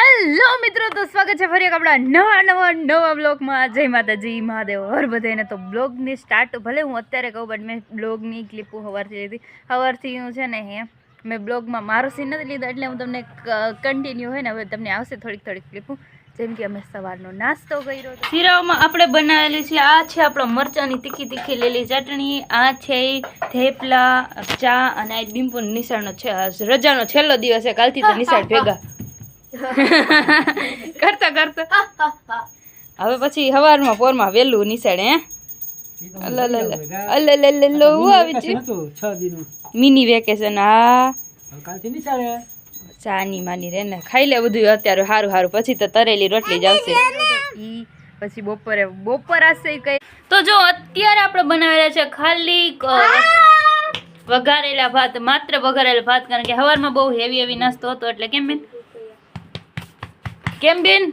Hello મિત્રો, તો સ્વાગત છે ફરી એક આપણા નવા બ્લોગમાં. જય માતાજી, મહાદેવ હર બધાને. તો બ્લોગની સ્ટાર્ટ ભલે હું અત્યારે કહું, બટ મેં બ્લોગની ક્લિપો સવારથી લીધી. સવારથી હું છે ને મેં બ્લોગમાં મારો સીન નથી લીધો, એટલે હું તમને કન્ટિન્યુ હોય ને હવે તમને આવશે થોડીક ક્લિપો. જેમ કે અમે સવારનો નાસ્તો કર્યો. શીરાઓમાં આપણે બનાવેલી છે, આ છે આપણો મરચાંની તીખી લીલી ચટણી, આ છે થેપલા, ચા, અને આ ડિમ્પલ નિશાળનો છે રજાનો છેલ્લો દિવસ છે, કાલથી તો નિશાળ ભેગા કરતા હવે પછી સવારમાં પોરમાં વેલું નિશાળે. Mini vacation. હા, ચાની માની રે ને ખાઈ લે બધું અત્યારે સારું પછી તો તરેલી રોટલી જ આવશે. પછી બપોર આવશે કઈ. તો જો અત્યારે આપણે બનાવેલા છે ખાલી વઘારેલા ભાત, માત્ર વઘારેલા ભાત, કારણ કે સવારમાં બહુ હેવી નાસ્તો હતો. એટલે કેમ બેન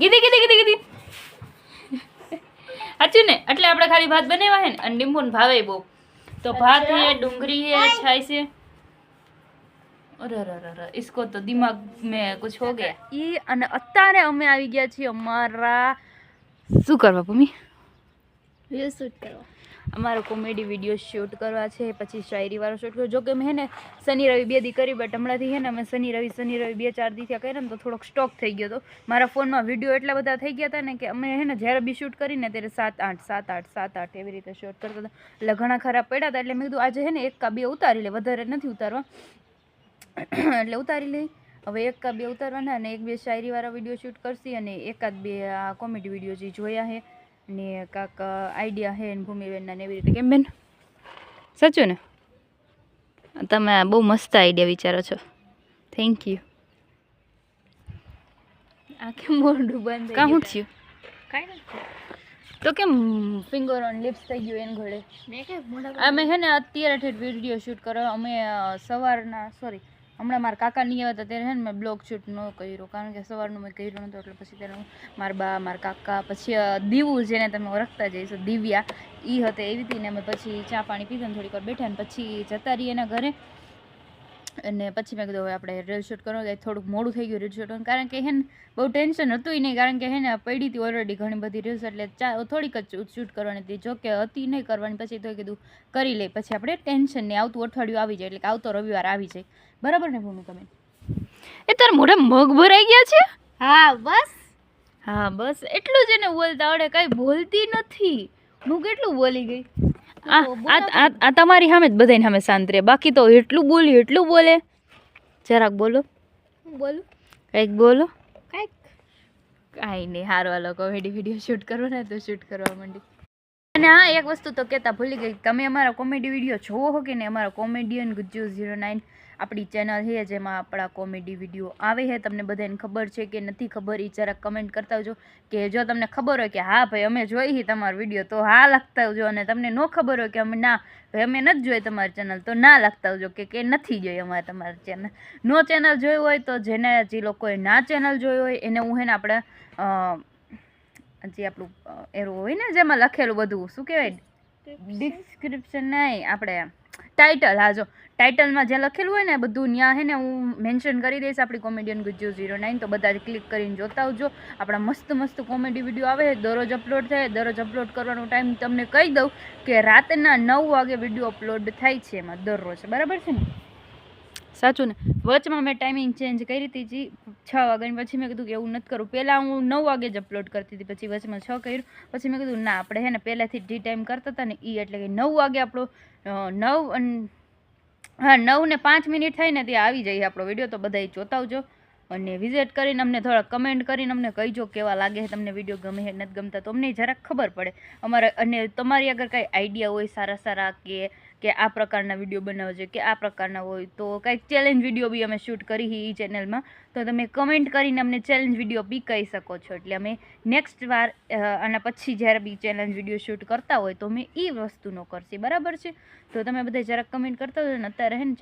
ગીધી સાચું ને, એટલે આપણે ખાલી ભાત બનાવ્યા હે ને, અને ડીમ્પુને ભાવે બહુ. તો ભાત હે, ડુંગળી હે, છાઈ છે. અરે इसको तो दिमाग में कुछ हो गया. અને અત્યારે અમે આવી ગયા છીએ અમારા શું કરવા ભૂમિ વિડિયો શૂટ કરવા. અમારો કોમેડી વિડીયો શૂટ કરવા છે, પછી શાયરી વાળો શૂટ કર્યો. જો કે મેં ને શનિ રવિ 2 દી કરી, બટ હમણાંથી હે ને અમે શનિ રવિ 2-4 દી થયા કર્યા ને, તો થોડોક સ્ટોક થઈ ગયો હતો મારા ફોનમાં. વિડીયો એટલા બધા થઈ ગયા હતા ને કે અમે હે ને જ્યારે બી શૂટ કરીને ત્યારે 7-8 એવી રીતે શૂટ કરતા હતા. એટલે ઘણા ખરાબ પડ્યા હતા. એટલે મેં કીધું આજે હે ને 1 કા 2 ઉતારી લે, વધારે નથી ઉતારવા. એટલે ઉતારી લઈ. હવે 1 કા 2 ઉતારવાના, અને 1-2 શાયરી વાળા વિડીયો શૂટ કરશી, અને 1-2 આ કોમેડી વિડીયો જે જોયા હે ને કાંક આઈડિયા હે ને ભૂમિબેનના ને એવી રીતે. કેમ બેન સાચું ને? તમે બહુ મસ્ત આઈડિયા વિચારો છો, થેન્ક યુ. આ કેમ મોઢું બંધ કાં શું થયું? કાંઈ નથી. તો કેમ ફિંગર ઓન લિપ્સ થઈ ગયું એને ઘોડે? અમે હે ને અત્યારે વિડીયો શૂટ કરો. અમે સવારના હમણાં મારા કાકા નહીં આવ્યા હતા ત્યારે હે ને મેં બ્લોગ શૂટ ન કર્યો, કારણ કે સવારનું મેં કર્યું નહોતું. એટલે પછી ત્યારે મારા બા, મારા કાકા, પછી દીવું જેને તમે ઓળખતા જઈશો, દિવ્યા, એ હતી એવી હતી ને. અમે પછી ચા પાણી પીધા ને થોડીક વાર બેઠા ને પછી જતા રહીએ એના ઘરે. અને પછી મેં કીધું હવે આપણે રીલ શૂટ કરવા જાય. થોડુંક મોડું થઈ ગયું રીલ શૂટ, કારણ કે હે ને બહુ ટેન્શન હતું નહીં, કારણ કે હે ને પડી હતી ઓલરેડી ઘણી બધી રીલ્સ, એટલે થોડીક જ શૂટ કરવાની હતી. જો કે હતી નહીં કરવાની, પછી તો કીધું કરી લઈ, પછી આપણે ટેન્શન નહીં. આવતું અઠવાડિયું આવી જાય, એટલે કે આવતો રવિવાર આવી જાય. બરાબર ને ભૂમિકા બેન? એ તાર મોઢે મગ ભરાઈ ગયા છે? હા બસ એટલું જ એને બોલતા આવડે, કઈ બોલતી નથી. હું કેટલું બોલી ગઈ. આ તમારી સામે જ બધાની સામે શાંત રહે, બાકી તો એટલું બોલે. જરાક બોલો. બોલું કંઈક બોલો. કાંઈ નહીં. હારો હાલો, કોમેડી વિડીયો શૂટ કરો ને તો શૂટ કરવા માંડી. અને હા, એક વસ્તુ તો કહેતા ભૂલી ગઈ, તમે અમારા કોમેડી વિડીયો જોવો હો કે નહીં? અમારા કોમેડિયન ગુજ્જુ 09 આપણી ચેનલ છે, જેમાં આપણા કોમેડી વિડીયો આવે છે. તમને બધાને ખબર છે કે નથી ખબર, એ જરાક કમેન્ટ કરતા આવજો. કે જો તમને ખબર હોય કે હા ભાઈ અમે જોઈ તમારો વિડીયો, તો હા લખતા આવજો. અને તમને ન ખબર હોય કે અમે ભાઈ અમે નથી જોઈ તમારી ચેનલ, તો ના લખતા આવજો કે નથી જોઈ અમારે તમારી ચેનલ. નો ચેનલ જોયું હોય તો જે લોકોએ ના ચેનલ જોયું હોય એને હું હે ને આપણે જે આપણું એરું હોય ને જેમાં લખેલું બધું, શું કહેવાય, ડિસ્ક્રિપ્શન નહીં, આપણે ટાઇટલ. હા, જો ટાઇટલમાં જે લખેલું હોય ને બધું ત્યાં હે ને હું મેન્શન કરી દઈશ, આપણી કોમેડિયન ગુજ્જુ 09. તો બધા ક્લિક કરીને જોતા આવજો. આપણા મસ્ત કોમેડી વિડીયો આવે, દરરોજ અપલોડ થાય. દરરોજ અપલોડ કરવાનો ટાઈમ તમને કહી દઉં કે રાતના 9 વાગે વિડીયો અપલોડ થાય છે એમાં દરરોજ. બરાબર છે ને? સાચું ને? વચમાં મેં ટાઈમિંગ ચેન્જ કરી હતી 6 વાગ્યાની, પછી મેં કીધું કે એવું નથી કરું. પહેલાં હું 9 વાગે જ અપલોડ કરતી હતી, પછી વચમાં 6 કર્યું. પછી મેં કીધું ના, આપણે હે ને પહેલાંથી જે ટાઈમ કરતા હતા ને એ, એટલે કે 9 વાગે આપણો 9 ને 5 મિનિટ થાય ને ત્યાં આવી જાય આપણો વિડીયો. તો બધા જોતા આવજો, અને વિઝિટ કરીને અમને થોડા કમેન્ટ કરીને અમને કહીજો કેવા લાગે છે તમને વિડીયો, ગમે છે નથી ગમતા, તો અમને જરાક ખબર પડે અમારે. અને તમારી અગર કાંઈ આઈડિયા હોય સારા કે આ પ્રકારના વિડીયો બનાવવો જોઈએ, કે આ પ્રકારના હોય, તો કાંઈક ચેલેન્જ વિડીયો બી અમે શૂટ કરી એ ચેનલમાં, તો તમે કમેન્ટ કરીને અમને ચેલેન્જ વિડીયો બી કહી શકો છો. એટલે અમે નેક્સ્ટ વાર આના પછી જ્યારે બી ચેલેન્જ વિડીયો શૂટ કરતા હોય તો અમે એ વસ્તુનો કરશે. બરાબર છે? તો તમે બધા જરાક કમેન્ટ કરતા હોય ને. અત્યારે હે ને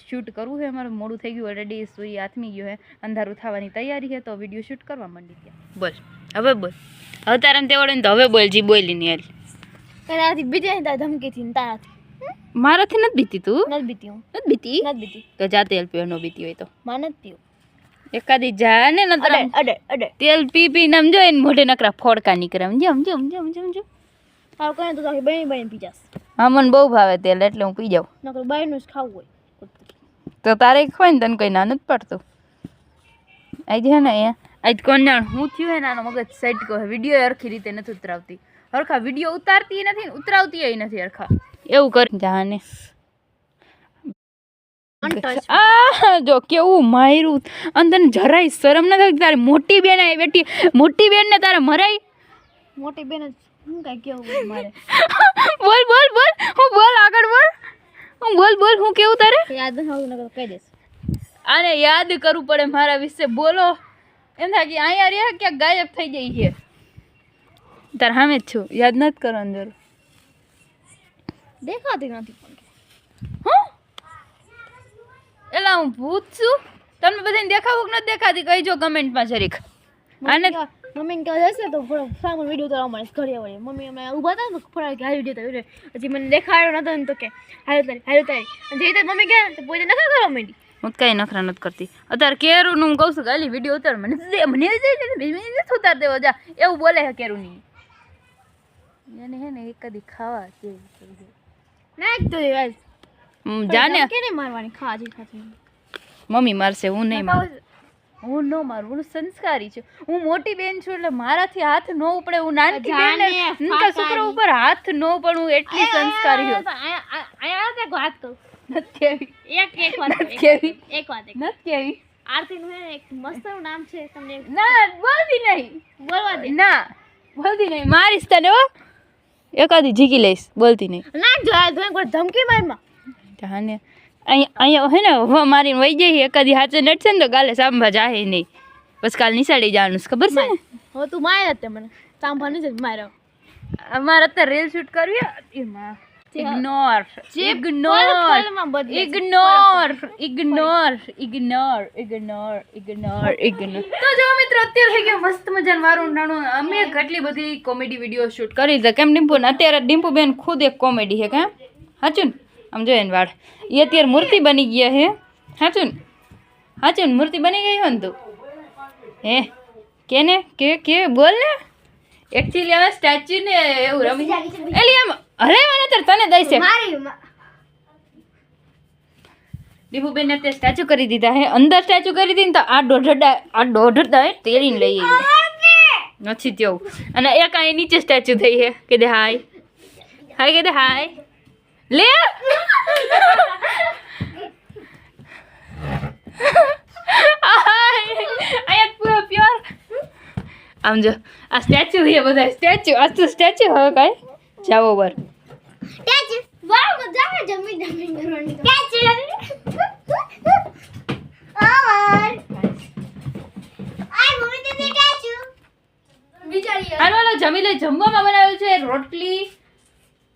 શૂટ કરવું છે અમારું, મોડું થઈ ગયું ઓલરેડી, સૂઈ હાથમી ગયું છે, અંધારું થવાની તૈયારી છે, તો વિડીયો શૂટ કરવા માંડી ગયા. બોલ હવે તારા તેવડે ને તો હવે બોલ, જી બોલી ને યાર. તારાથી બીજા ધમકીથી ને તારાથી મારાથી નથી બીતી. તું નથી બીતી? હું નથી બીતી. તો જાતે હેલ્પ પીવો, ન બીતી હોય તો માં નથી પીવું. એકાદી જા ને નતર તેલ પી પી નામ જો એને મોઢે નકરા ફોડકા નીકળે સમજો આ કોઈ તો તારી બની પી જાસ હા મને બહુ ભાવે તેલ એટલે હું પી જાઉં નકર બાયનું જ ખાવું હોય તો તારે ખવાય ને તને કઈ ના નથી પડતું આજ હે ને અહીંયા આજ કોણ જાણ હું થયું હે નાનો મગજ સેટ કહો વિડીયો હરખી રીતે નથી ઉતરાવતી હરખા વિડીયો ઉતારતી નથી ને ઉતરાવતી નથી હરખા એવું કરી જાને જો કેવું માર્યું અને તને જરાય શરમ ન થતી તારી મોટી બેન આવી બેટી મોટી બેન ને તારે મરાય મોટી બેન હું કઈ કેવું મારે બોલ બોલ બોલ હું બોલ આગળ બોલ હું બોલ હું કેવું તારે યાદ ન હોવું નકર કહી દેસ આને યાદ કરવું પડે મારા વિશે બોલો એમ થાય કે અહીંયા રે ક્યાંક ગાયબ થઈ જાય છે તાર સામે જ છું યાદ નથી કરવાનું જરૂર દેખાતી નથી પણ હું એલા હું ભૂત છું તમને બધાને દેખાવું કે નથી દેખાતી કહીજો કમેન્ટમાં જરીક આને મમ્મીને કહે હશે તો સામે વિડીયો ઉતારવા મળે ઘરે વળે મમ્મી અમે ઊભા હતા ને ફરાળ કે હાલ વિડીયો પછી મને દેખાડ્યો નતો ને તો કે હાલ તારી અને જે મમ્મી કહે તો પોતે નખરા કરવા માંડી હું કઈ નખરા નથી કરતી અત્યારે કેરુંનું હું કહું છું કે હાલી વિડીયો ઉતાર મને નથી ઉતાર દેવો જા એવું બોલે છે કેરુંની એને હે ને એક કદી ખાવા નાખ તો યાર જાને કે નહીં મારવાની ખાજી ખાતી મમ્મી મારશે હું નહીં મારું હું ન મારું હું સંસ્કારી છું હું મોટી બેન છું એટલે મારાથી હાથ ન ઉપડે હું નાની બેન નકા છોકરા ઉપર હાથ ન પણ હું એટલી સંસ્કારી છું આયા તે વાત કહું નથી કેવી એક વાત કેવી એક વાત નથી કેવી આરતી નું એક મસ્ત નામ છે તમને ના બોલતી નહીં બોલવા દે ના બોલતી નહીં મારીશ તને હો એકાદી જીકી લઈશ બોલતી નહીં ના જો કોઈ ધમકી મારમાં જાને અહીંયા હે ને હવા મારીને વહી જઈએ એકાદી હાથે નડશે ને તો ગાલે સાંભા જાહે નહીં બસ કાલ નિશાળી જવાનું ખબર છે ને હવે તું માર્યા તે મને સાંભા નથી માર્યો અમારે અત્યારે રીલ શૂટ કરવી એમાં ઇગ્નોર તો જો મિત્રો અત્યારે થઈ ગયો મસ્ત મજાનું મારું નાનું અમે કેટલી બધી કોમેડી વિડીયો શૂટ કરી છે કેમ ડિમ્પુ ને અત્યારે ડિમ્પુ બેન ખુદ એક કોમેડી છે કેમ સાચું ને આમ જોઈએ ને વાળ એ અત્યારે મૂર્તિ બની ગયા હે સાચું ને મૂર્તિ બની ગઈ હોય ને તું હે કેને કે બોલ ને એકચ્યુઅલી હવે સ્ટેચ્યુ ને એવું રમી એલી એમ અરે મને તને દઈ છે દીપુબેન ને તે સ્ટેચ્યુ કરી દીધા હે અંદર સ્ટેચ્યુ કરી દીધી ને તો આ દોઢડા તેરીને લઈ આવી નથી તેવું અને એક અહીં નીચે સ્ટેચ્યુ થઈ હે કે દે હાય કે દે હાય લે અહીંયા પૂરો પ્યોર આમ જો આ સ્ટેચ્યુ છે બધા સ્ટેચ્યુ આ તો સ્ટેચ્યુ હવે કાંઈ જાઓ બર સ્ટેચ્યુ વાવ મજા આવે જમી કરવાની સ્ટેચ્યુ ઓર આઈ મમ્મી તે સ્ટેચ્યુ બિચારી હાલો જમી લે જમવામાં બનાવ્યું છે રોટલી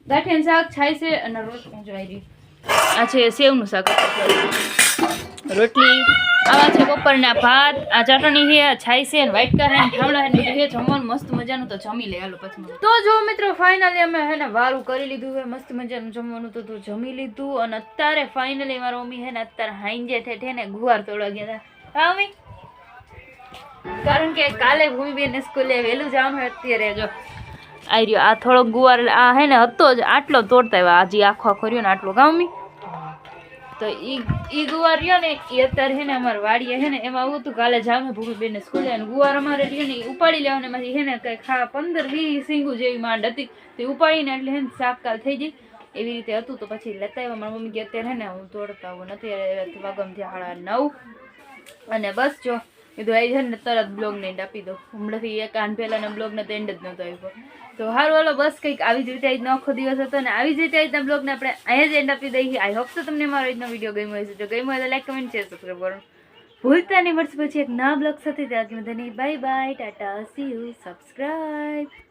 ગાંઠિયાનું શાક છાય છે અને રોટલી જોઈ રહી આ છે સેવનું શાક રોટલી આવા છે બપોરના ભાત આ ચટણી છે આ છાય છે વ્હાઈટ કા છે ઠામડા છે બધું જમવાનું મસ્ત મજાનું તો જમી લે હાલો પછી તો જો મિત્રો ફાઇનલી અમે હે ને વારું કરી લીધું છે મસ્ત મજાનું જમવાનું તો જમી લીધું અને અત્યારે ફાઇનલી મારા મમ્મી હે ને અત્યારે હાઈંજે થે ને ગુવાર તોડવા ગયા હતા મમ્મી કારણ કે કાલે ભૂમિબેન સ્કૂલે વહેલું જવાનું હોય અત્યારે જો આવી રહ્યો આ થોડોક ગુવાર આ હે ને હતો જ આટલો તોડતા આવ્યા હજી આખો રહ્યો ને આટલો કા મમ્મી તો ઈ ગુવાર રહ્યો ને એ અત્યારે હે ને અમારે વાડીએ હે ને એમાં આવું હતું કાલે જામે ભૂમિબેન સ્કૂલે અને ગુવાર અમારે રહ્યો ને ઉપાડી લેવાને એમાંથી હે ને કંઈ 15-20 સિંગું જેવી માંડ હતી તે ઉપાડીને એટલે હે ને શાકકાલ થઈ જાય એવી રીતે હતું તો પછી લેતા આવ્યા મારા મમ્મી કે અત્યારે હે ને હું તોડતા આવું અત્યારે વાગમથી 9:30 અને બસ જો કીધું આવી છે ને તરત બ્લોગને એન્ડ આપી દો હમણાંથી એક આન પહેલાંના બ્લોગને તો એન્ડ જ નહોતો આવ્યો તો સારું હાલો બસ કંઈક આવી જ રીતે આજનો આખો દિવસ હતો ને આવી જ રીતે આજના બ્લોગને આપણે અહીંયા જ એન્ડ આપી દઈએ આઈ હોપ તો તમને મારો આજનો વિડીયો ગમ્યો હશે જો ગમ્યો હોય તો લાઈક કમેન્ટ શેર સબસ્ક્રાઈબ કરો ભૂલતા નહીં મળશે પછી એક નવા બ્લોગ સાથે ત્યાં ધન્યવાદ bye bye Tata C you subscribe